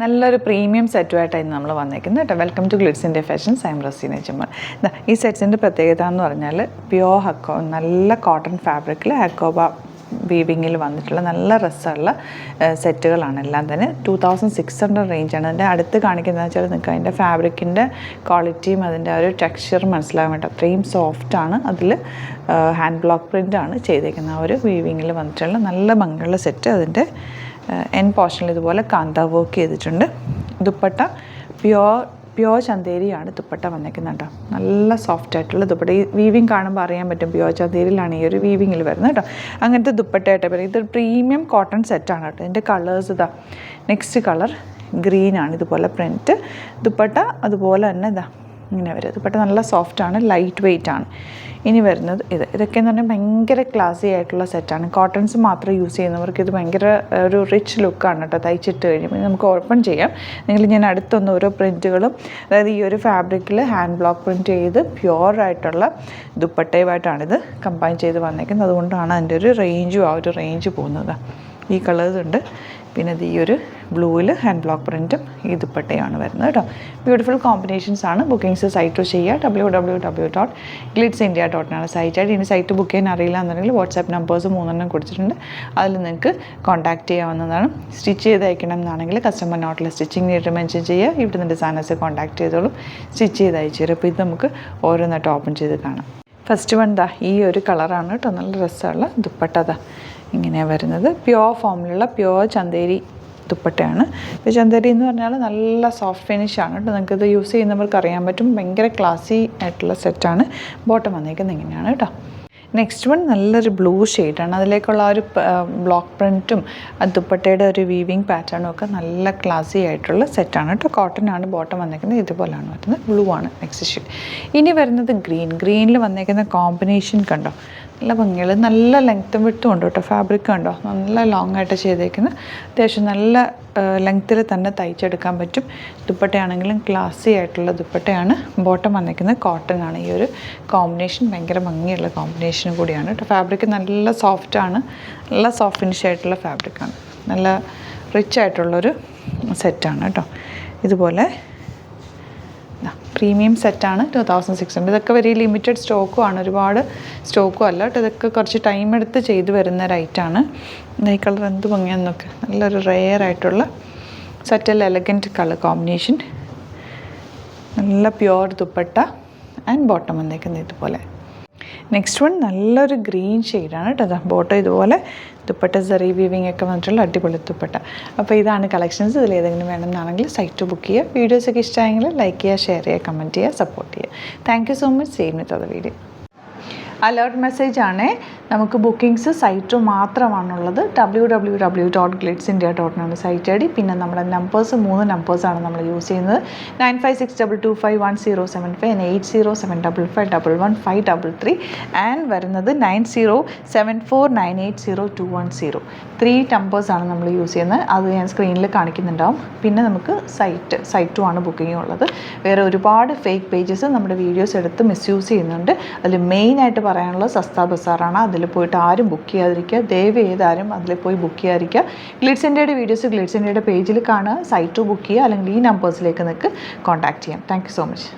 നല്ലൊരു പ്രീമിയം സെറ്റുമായിട്ടാണ് നമ്മൾ വന്നേക്കുന്നത് കേട്ടോ. Welcome to Glitz India fashions. I am Raseena Chummar. ഈ സെറ്റ്സിൻ്റെ പ്രത്യേകത എന്ന് പറഞ്ഞാൽ പ്യോർ നല്ല കോട്ടൺ ഫാബ്രിക്കിൽ ഹക്കോബ വീവിങ്ങിൽ വന്നിട്ടുള്ള നല്ല രസമുള്ള സെറ്റുകളാണ് എല്ലാം തന്നെ. 2600 റേഞ്ചാണ്. അതിൻ്റെ അടുത്ത് കാണിക്കുന്നത് വെച്ചാൽ നിങ്ങൾക്ക് അതിൻ്റെ ഫാബ്രിക്കിൻ്റെ ക്വാളിറ്റിയും അതിൻ്റെ ഒരു ടെക്സ്ചർ മനസ്സിലാകാൻ വേണ്ടി അത്രയും സോഫ്റ്റാണ്. അതിൽ ഹാൻഡ് ബ്ലോക്ക് പ്രിൻ്റാണ് ചെയ്തേക്കുന്നത്. ആ ഒരു വീവിങ്ങിൽ വന്നിട്ടുള്ള നല്ല ഭംഗിയുള്ള സെറ്റ്. അതിൻ്റെ എൻ പോർഷനിൽ ഇതുപോലെ കാന്ത വർക്ക് ചെയ്തിട്ടുണ്ട്. ദുപ്പട്ട പ്യോർ ചന്തേരിയാണ് ദുപ്പട്ട വന്നേക്കുന്നത് കേട്ടോ. നല്ല സോഫ്റ്റ് ആയിട്ടുള്ള ദുപ്പട്ട. ഈ വീവിങ് കാണുമ്പോൾ അറിയാൻ പറ്റും പ്യോർ ചന്തേരിയിലാണ് ഈ ഒരു വീവിങ്ങിൽ വരുന്നത് കേട്ടോ. അങ്ങനത്തെ ദുപ്പട്ടയായിട്ട് പറയും. ഇതൊരു പ്രീമിയം കോട്ടൺ സെറ്റാണ് കേട്ടോ. ഇതിൻ്റെ കളേഴ്സ് ഇതാ. നെക്സ്റ്റ് കളർ ഗ്രീനാണ്. ഇതുപോലെ പ്രിൻറ്റ് ദുപ്പട്ട അതുപോലെ തന്നെ ഇതാ ഇങ്ങനെ വരും. ദുപ്പട്ട നല്ല സോഫ്റ്റാണ്, ലൈറ്റ് വെയ്റ്റ് ആണ്. ഇനി വരുന്നത് ഇതൊക്കെയെന്ന് പറഞ്ഞാൽ ഭയങ്കര ക്ലാസി ആയിട്ടുള്ള സെറ്റാണ്. കോട്ടൺസ് മാത്രം യൂസ് ചെയ്യുന്നവർക്ക് ഇത് ഭയങ്കര ഒരു റിച്ച് ലുക്കാണ് കേട്ടോ. തയ്ച്ചിട്ട് കഴിയുമ്പോൾ നമുക്ക് ഓപ്പൺ ചെയ്യാം. ഞാൻ അടുത്തൊന്ന് ഓരോ പ്രിൻറ്റുകളും, അതായത് ഈ ഒരു ഫാബ്രിക്കിൽ ഹാൻഡ് ബ്ലോക്ക് പ്രിൻറ്റ് ചെയ്ത് പ്യുവറായിട്ടുള്ള ദുപ്പട്ടയുമായിട്ടാണിത് കമ്പൈൻ ചെയ്ത് വന്നേക്കുന്നത്. അതുകൊണ്ടാണ് അതിൻ്റെ ഒരു റേഞ്ചും ആ ഒരു റേഞ്ച് പോകുന്നത്. ഈ കളേഴ്സ് ഉണ്ട്. പിന്നെ ഇത് ഈ ഒരു ബ്ലൂവിൽ ഹാൻഡ് ബ്ലോക്ക് പ്രിൻറ്റും ഈ ദുപ്പട്ടയാണ് വരുന്നത് കേട്ടോ. ബ്യൂട്ടിഫുൾ കോമ്പിനേഷൻസ് ആണ്. ബുക്കിംഗ്സ് സൈറ്റ് ചെയ്യുക. www.glitzindia.com സൈറ്റായിട്ട്. ഇനി സൈറ്റ് ബുക്ക് ചെയ്യാൻ അറിയില്ല എന്നുണ്ടെങ്കിൽ വാട്സാപ്പ് നമ്പേഴ്സ് 3 കൊടുത്തിട്ടുണ്ട്. അതിൽ നിങ്ങൾക്ക് കോൺടാക്റ്റ് ചെയ്യാവുന്നതാണ്. സ്റ്റിച്ച് ചെയ്ത് അയക്കണം എന്നാണെങ്കിൽ കസ്റ്റമർ നോട്ടിൽ സ്റ്റിച്ചിങ് നീട്ട് മെൻഷൻ ചെയ്യുക. ഇവിടുന്ന് ഡിസൈനേഴ്സ് കോൺടാക്ട് ചെയ്തോളും, സ്റ്റിച്ച് ചെയ്ത് അയച്ചു തരും. അപ്പോൾ ഇത് നമുക്ക് ഓരോന്നായിട്ട് ഓപ്പൺ ചെയ്ത് കാണാം. ഫസ്റ്റ് വൺ ഈ ഒരു കളറാണ് കേട്ടോ. നല്ല രസമുള്ള ദുപ്പട്ട ഇങ്ങനെയാണ് വരുന്നത്. പ്യോർ ഫോമിലുള്ള പ്യോർ ചന്തേരി ദുപ്പട്ടയാണ്. ഇപ്പോൾ ചന്തേരി എന്ന് പറഞ്ഞാൽ നല്ല സോഫ്റ്റ് ഫിനിഷാണ് കേട്ടോ. നിങ്ങൾക്കിത് യൂസ് ചെയ്യുന്നവർക്ക് അറിയാൻ പറ്റും. ഭയങ്കര ക്ലാസി ആയിട്ടുള്ള സെറ്റാണ്. ബോട്ടം വന്നേക്കുന്നത് ഇങ്ങനെയാണ് കേട്ടോ. നെക്സ്റ്റ് വൺ നല്ലൊരു ബ്ലൂ ഷെയ്ഡാണ്. അതിലേക്കുള്ള ആ ഒരു ബ്ലോക്ക് പ്രിൻറ്റും ആ ദുപ്പട്ടയുടെ ഒരു വീവിങ് പാറ്റേണും ഒക്കെ നല്ല ക്ലാസി ആയിട്ടുള്ള സെറ്റാണ് കേട്ടോ. കോട്ടൺ ആണ് ബോട്ടം വന്നേക്കുന്നത്. ഇതുപോലെയാണ് വരുന്നത്. ബ്ലൂ ആണ് നെക്സ്റ്റ് ഷെയ്ഡ്. ഇനി വരുന്നത് ഗ്രീനിൽ വന്നേക്കുന്ന കോമ്പിനേഷൻ കണ്ടോ. നല്ല ഭംഗിയുള്ള നല്ല ലെങ്ത്തും വിട്ടും ഉണ്ട് കേട്ടോ. ഫാബ്രിക് കണ്ടോ, നല്ല ലോങ് ആയിട്ട് ചെയ്തേക്കുന്നത്. അത്യാവശ്യം നല്ല ലെങ്ത്തിൽ തന്നെ തയ്ച്ചെടുക്കാൻ പറ്റും. ദുപ്പട്ടയാണെങ്കിലും ക്ലാസി ആയിട്ടുള്ള ദുപ്പട്ടയാണ്. ബോട്ടം വന്നിരിക്കുന്നത് കോട്ടൺ ആണ്. ഈ ഒരു കോമ്പിനേഷൻ ഭയങ്കര ഭംഗിയുള്ള കോമ്പിനേഷൻ കൂടിയാണ് കേട്ടോ. ഫാബ്രിക് നല്ല സോഫ്റ്റാണ്, നല്ല സോഫ്റ്റ് ഫിനിഷ് ആയിട്ടുള്ള ഫാബ്രിക്കാണ്. നല്ല റിച്ച് ആയിട്ടുള്ളൊരു സെറ്റാണ് കേട്ടോ. ഇതുപോലെ പ്രീമിയം സെറ്റാണ്. 2600. ഇതൊക്കെ വെരി ലിമിറ്റഡ് സ്റ്റോക്കും ആണ്. ഒരുപാട് സ്റ്റോക്കും അല്ല കേട്ടോ. ഇതൊക്കെ കുറച്ച് ടൈം എടുത്ത് ചെയ്ത് വരുന്ന റൈറ്റാണ്. ഈ കളർ എന്ത് ഭംഗിയാണെന്നൊക്കെ. നല്ലൊരു റെയർ ആയിട്ടുള്ള സെറ്റൽ എലഗൻറ്റ് കളർ കോമ്പിനേഷൻ. നല്ല പ്യുവർ ദുപ്പട്ട ആൻഡ് ബോട്ടം വന്നേക്കുന്നത് ഇതുപോലെ. നെക്സ്റ്റ് വൺ നല്ലൊരു ഗ്രീൻ ഷെയ്ഡാണ് കേട്ടോ. ബോട്ടം ഇതുപോലെ ദുപ്പട്ട സെറി വീവിങ് ഒക്കെ വന്നിട്ടുള്ള അടിപൊളി ദുപ്പട്ട. അപ്പോൾ ഇതാണ് കളക്ഷൻസ്. ഇതിൽ ഏതെങ്കിലും വേണമെന്നാണെങ്കിൽ സൈറ്റ് ബുക്ക് ചെയ്യുക. വീഡിയോസൊക്കെ ഇഷ്ടമായെങ്കിൽ ലൈക്ക് ചെയ്യുക, ഷെയർ ചെയ്യുക, കമൻറ്റ് ചെയ്യുക, സപ്പോർട്ട് ചെയ്യുക. Thank you so much. Same with other video. Alert message ആണ്. നമുക്ക് ബുക്കിംഗ്സ് സൈറ്റ് മാത്രമാണുള്ളത്. www.glitzindia.com site I D. പിന്നെ നമ്മുടെ നമ്പേഴ്സ് 3 നമ്പേഴ്സാണ് നമ്മൾ യൂസ് ചെയ്യുന്നത്. 9562251075 and 8075551533 ആൻഡ് വരുന്നത് 9074980210. 3 നമ്പേഴ്സാണ് നമ്മൾ യൂസ് ചെയ്യുന്നത്. അത് ഞാൻ സ്ക്രീനിൽ കാണിക്കുന്നുണ്ടാവും. പിന്നെ നമുക്ക് സൈറ്റും ആണ് ബുക്കിംഗ് ഉള്ളത്. വേറെ ഒരുപാട് ഫേക്ക് പേജസ് നമ്മുടെ വീഡിയോസ് എടുത്ത് മിസ്യൂസ് ചെയ്യുന്നുണ്ട്. അതിൽ മെയിനായിട്ട് പറയാനുള്ളത് സസ്ത ബസാറാണ്. അതിൽ പോയിട്ട് ആരും ബുക്ക് ചെയ്യാതിരിക്കുക. ദയവ് ചെയ്താരും അതിൽ പോയി ബുക്ക് ചെയ്യാതിരിക്കുക. ഗ്ലിറ്റ്സ് ഇന്ത്യയുടെ വീഡിയോസ് ഗ്ലിറ്റ്സ് ഇന്ത്യയുടെ പേജിൽ കാണുക. സൈറ്റ് ബുക്ക് ചെയ്യുക. അല്ലെങ്കിൽ ഈ നമ്പേഴ്സിലേക്ക് നിങ്ങൾക്ക് കോൺടാക്ട് ചെയ്യാം. Thank you so much.